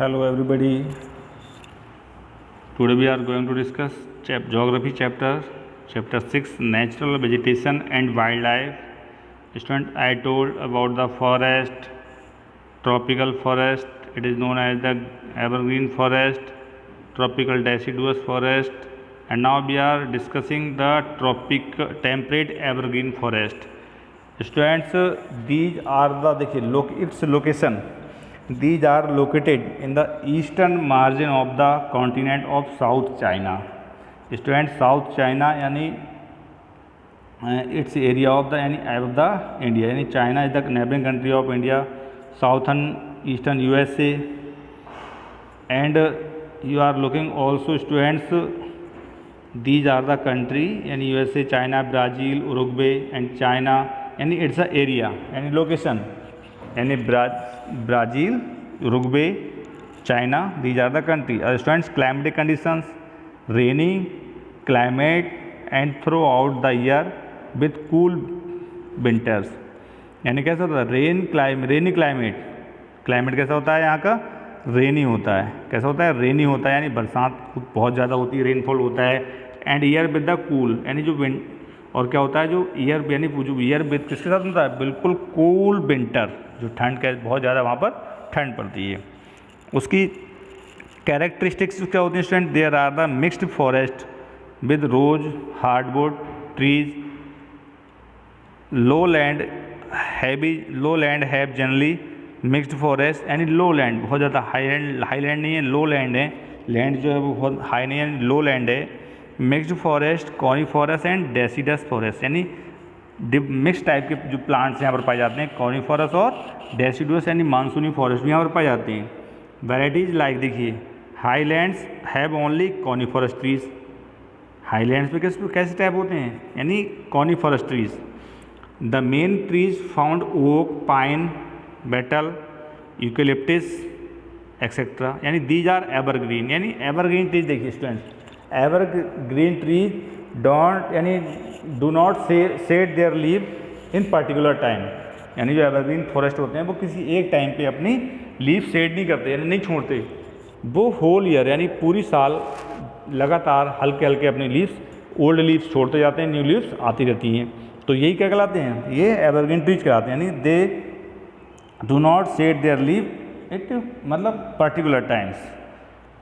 Hello everybody. Today we are going to discuss geography chapter 6 natural vegetation and wildlife. Student, I told about the forest, tropical forest. It is known as the evergreen forest, tropical deciduous forest, and now we are discussing the temperate evergreen forest. Students, these are the देखिए its location. These are located in the eastern margin of the continent of South China. Students, South China यानी its area of the India, यानी China is the neighboring country of India, southern eastern USA, and you are looking also students. These are the country यानी USA, China, Brazil, Uruguay and China, यानी it's a area यानी location यानी Brazil, Uruguay, China. These are the country. Students, climatic conditions, rainy climate and throughout the year with cool winters. यानी कैसा होता है रेनी climate कैसा होता है यहाँ का रेनी होता है. कैसा होता है रेनी होता है यानी बरसात बहुत ज़्यादा होती है, रेनफॉल होता है. And year with the cool यानी जो विंड और क्या होता है जो ईयर यानी जो ईयर विद किसके साथ होता है बिल्कुल कूल विंटर, जो ठंड का बहुत ज़्यादा वहाँ पर ठंड पड़ती है. उसकी कैरेक्टरिस्टिक्स क्या होती हैं student? There are the mixed forest with rose hardwood trees, low land have generally mixed forest यानी लो लैंड बहुत ज़्यादा हाई लैंड नहीं है, लो लैंड है. लैंड जो है वो बहुत हाई नहीं है, लो लैंड है. Mixed forest, coniferous and deciduous forest यानी मिक्स टाइप के जो प्लांट्स यहाँ पर पाए जाते हैं, कॉनिफॉरस और डेसिडुअस यानी मानसूनी फॉरेस्ट भी यहाँ पर पाए जाते हैं. वेराइटीज़ लाइक देखिए highlands have only coniferous trees. Highlands पे कैसे टाइप होते हैं यानी coniferous trees. The main trees found oak, pine, betel, eucalyptus etcetera यानी दीज आर एवरग्रीन यानी एवरग्रीन ट्रीज. देखिए students, evergreen trees do not set their leave in particular time. यानी जो एवरग्रीन फॉरेस्ट होते हैं वो किसी एक टाइम पे अपनी लीव सेट नहीं करते यानी नहीं छोड़ते, वो होल ईयर यानी पूरी साल लगातार हल्के हल्के अपनी लीव्स ओल्ड लीव्स छोड़ते जाते हैं, न्यू लीव्स आती रहती हैं. तो यही क्या कहलाते हैं? ये एवरग्रीन ट्रीज कहलाते हैं. यानी they do not set their leave it मतलब पर्टिकुलर टाइम्स.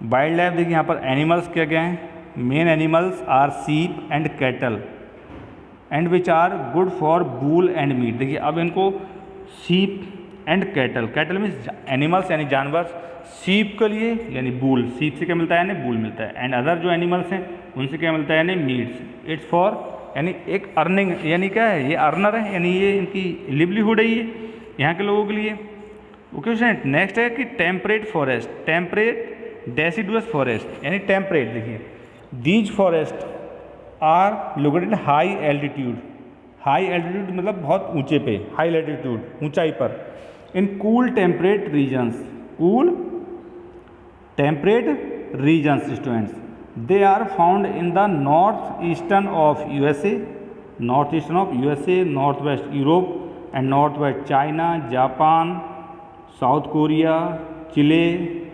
वाइल्ड लाइफ देखिए यहाँ पर एनिमल्स क्या क्या हैं. Main animals are sheep and cattle and which are good for wool and meat. देखिए अब इनको सीप एंड कैटल मीन्स एनिमल्स यानी जानवर. सीप के लिए यानी वूल, सीप से क्या मिलता है यानी वूल मिलता है. एंड अदर जो एनिमल्स हैं उनसे क्या मिलता है यानी मीट्स. इट्स फॉर यानी एक अर्निंग यानी क्या है ये अर्नर है यानी ये इनकी लिवलीहुड है ये यहाँ के लोगों के लिए. ओके स्टूडेंट, नेक्स्ट है कि temperate forest, temperate deciduous forest यानी टेम्परेट. देखिए these forest are located high altitude. High altitude मतलब बहुत ऊंचे पे, हाई एल्टीट्यूड ऊंचाई पर. In cool temperate regions students, they are found in the north eastern of USA, north west Europe and north west China, Japan, south Korea, Chile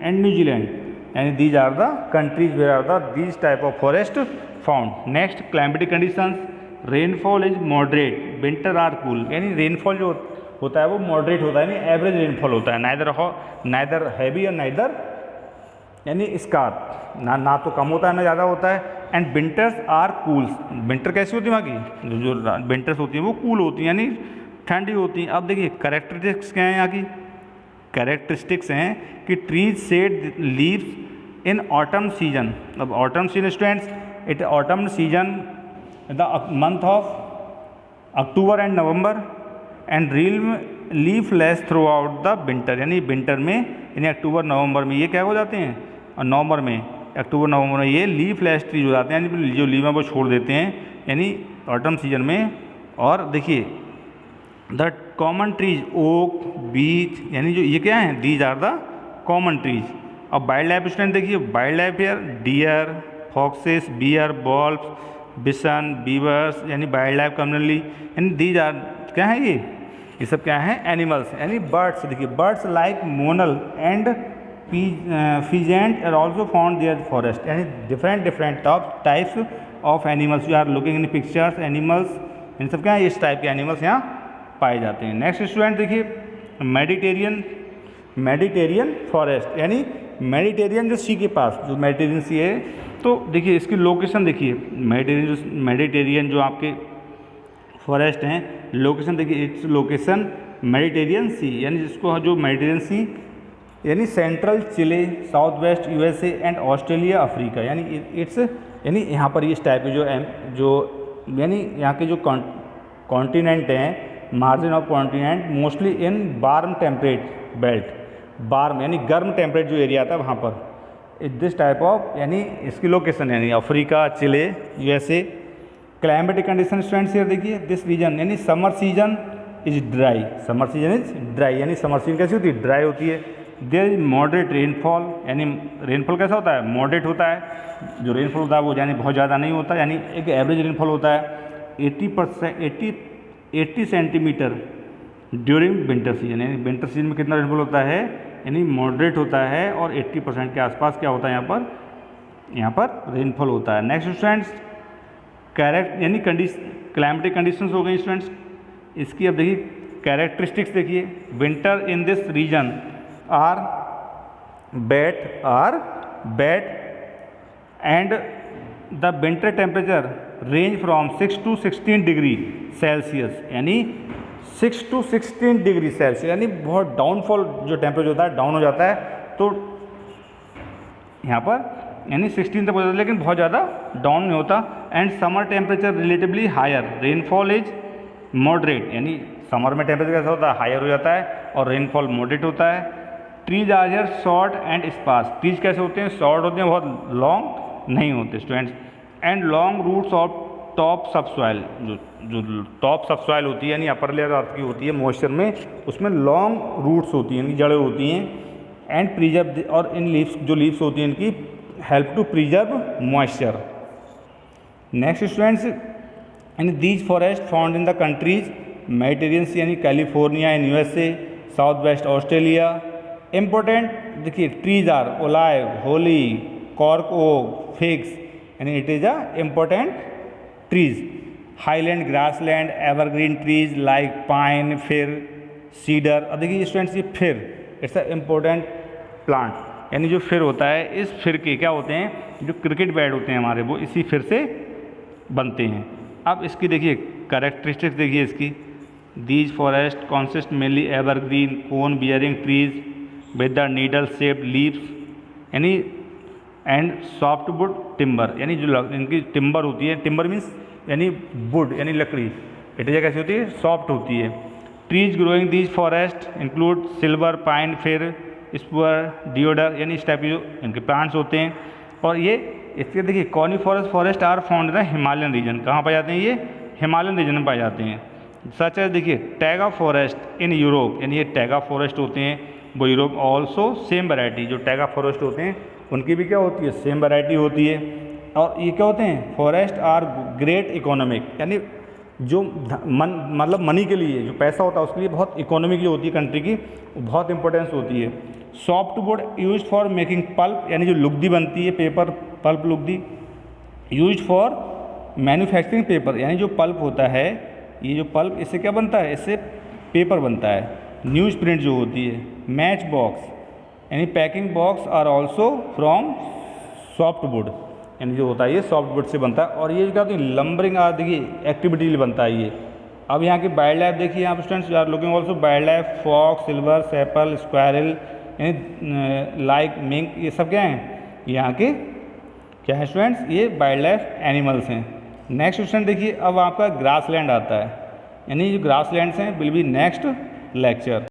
and New Zealand. यानी these are the countries where are the these type of forest found. Next climatic conditions, rainfall is moderate, winter are cool. यानी rainfall जो होता है वो moderate होता है यानी average rainfall होता है, नाइदर हैवी और नाइदर यानी स्कार्प, ना तो कम होता है ना ज़्यादा होता है. And winters are cools. Winter कैसी होती है वहाँ की जो विंटर्स होती हैं वो कूल होती हैं यानी ठंडी होती हैं. अब देखिए कैरेक्टरिस्टिक्स क्या हैं यहाँ की? कैरेक्टरिस्टिक्स हैं कि trees shed leaves in autumn season. अब autumn season students, it autumn season the month of October and November and leafless throughout the winter. यानी विंटर में यानी अक्टूबर नवंबर में ये क्या हो जाते हैं और नवंबर में अक्टूबर नवंबर में ये लीफलेस ट्रीज हो जाते हैं यानी जो लीव है वो छोड़ देते हैं यानी ऑटम सीजन में. और देखिए the common trees oak, beech यानी जो ये क्या हैं these are the common trees. अब वाइल्ड लाइफ स्टूडेंट देखिए वाइल्ड लाइफ यार deer, foxes, bear, wolves, bison, beavers यानी वाइल्ड लाइफ कम्युनली यानी दीज आर क्या है ये सब क्या है एनिमल्स यानी बर्ड्स. देखिए birds like monal and pheasant are also found there forest, यानी different types of animals you are looking in pictures, animals in सब क्या इस टाइप के एनिमल्स यहाँ पाए जाते हैं। नेक्स्ट स्टूडेंट देखिए मेडिटेरियन फॉरेस्ट, यानी मेडिटेरियन जो सी के पास, जो मेडिटेरियन सी है, तो देखिए इसकी लोकेशन देखिए, मेडिटेरियन जो आपके फॉरेस्ट हैं, लोकेशन देखिए, इट्स लोकेशन मेडिटेरियन सी, यानी जिसको जो मेडिटेरियन सी यानी central Chile, south west USA and Australia Africa, यानी इट्स यानी यहाँ पर इस टाइप के जो यानी यहाँ के जो कॉन्टिनेंट हैं, margin of continent mostly in warm temperate belt, warm यानी गर्म टेम्परेट जो एरिया था वहाँ पर दिस टाइप ऑफ, यानी इसकी लोकेशन यानी Africa, Chile, USA. Climatic condition students here देखिए, दिस रीजन यानी summer season is dry, summer season is dry, यानी समर सीजन कैसी होती है, ड्राई होती है। देयर इज मॉडरेट रेनफॉल, यानी रेनफॉल कैसा होता है, मॉडरेट होता है, जो रेनफॉल होता है वो यानी बहुत ज़्यादा नहीं होता, यानी एक एवरेज रेनफॉल होता है 80 सेंटीमीटर ड्यूरिंग विंटर सीजन, यानी विंटर सीजन में कितना रेनफॉल होता है, यानी मॉडरेट होता है और 80% के आसपास क्या होता है यहाँ पर रेनफॉल होता है। नेक्स्ट स्टूडेंट्स यानी क्लाइमेटिक कंडीशंस हो गई स्टूडेंट्स। इसकी अब देखिए कैरेक्टरिस्टिक्स देखिए, winter in this region are wet and the winter temperature range from 6 to 16 degree Celsius, यानी 6 to 16 डिग्री सेल्सियस, यानी बहुत डाउनफॉल जो टेम्परेचर होता है डाउन हो जाता है, तो यहाँ पर यानी 16 तक हो जाता है, लेकिन बहुत ज़्यादा डाउन नहीं होता। And summer temperature relatively higher, rainfall is moderate, यानी समर में टेम्परेचर कैसा होता है, हायर हो जाता है और रेनफॉल मॉडरेट होता है। Trees are here short and sparse, trees कैसे होते हैं, शॉर्ट होते हैं, बहुत लॉन्ग नहीं होते students. And long roots of top subsoil, जो टॉप सबसॉइल होती है यानी अपर लेयर अर्थ की होती है मॉइस्चर में, उसमें लॉन्ग रूट्स होती हैं, यानी जड़ें होती हैं। एंड प्रिजर्व, और इन लीव्स जो लीव्स होती हैं इनकी help to preserve moisture. Next students, and these forest found in the countries Mediterranean sea, यानी California in USA, south west Australia. Important देखिए, trees are olive, holly, cork oak, figs, यानी it is a important trees. Highland, grassland, evergreen trees like pine, fir, cedar. अब देखिए students, ये फिर it's a important plant, यानी जो फिर होता है, इस फिर के क्या होते हैं, जो क्रिकेट बैट होते हैं हमारे, वो इसी फिर से बनते हैं। अब इसकी देखिए कैरेक्टरिस्टिक्स देखिए इसकी, these forest consist mainly evergreen cone bearing trees with the needle shaped leaves, यानी एंड सॉफ्ट वुड टिम्बर, यानी जो इनकी टिम्बर होती है, टिम्बर मीन्स यानी वुड यानी लकड़ी, इट कैसी होती है, सॉफ्ट होती है। Trees growing these forest include silver, pine, फिर, स्पर, डिओडर, यानी इस टाइप के जो इनके प्लांट्स होते हैं। और ये इसके देखिए coniferous forest are found in the Himalayan region, कहाँ पाए जाते हैं, ये हिमालयन रीजन में पाए जाते हैं। सच है देखिए टैगा फॉरेस्ट इन यूरोप, यानी ये टैगा फॉरेस्ट होते हैं वो यूरोप। ऑल्सो सेम वैरायटी, जो टैगा फॉरेस्ट होते हैं उनकी भी क्या होती है, सेम वैरायटी होती है। और ये क्या होते हैं, फॉरेस्ट आर ग्रेट इकोनॉमिक, यानी जो मतलब मनी के लिए जो पैसा होता है उसके लिए बहुत इकोनॉमिक जो होती है कंट्री की, बहुत इंपॉर्टेंस होती है। Soft wood use for making pulp, यानी जो लुगदी बनती है, पेपर पल्प लुगदी, यूज फॉर मैन्युफैक्चरिंग पेपर, यानी जो पल्प होता है, ये जो पल्प इससे क्या बनता है, इससे पेपर बनता है। न्यूज़ प्रिंट जो होती है, मैच बॉक्स, यानी packing box are also from soft wood, यानी जो होता है ये सॉफ्ट वुड से बनता है। और ये क्या होती है, लंबरिंग देखिए एक्टिविटी लिए बनता है ये। अब यहाँ की वाइल्ड लाइफ देखिए, यहाँ पर students are looking also wild life, fox, silver, sable, squirrel, यानी लाइक मिंक, ये सब क्या हैं, यहाँ के क्या है स्टूडेंट्स, ये वाइल्ड लाइफ एनिमल्स हैं। नेक्स्ट स्टूडेंट देखिए, अब आपका ग्रासलैंड आता है, यानी जो ग्रासलैंड्स हैं विल बी नेक्स्ट लेक्चर।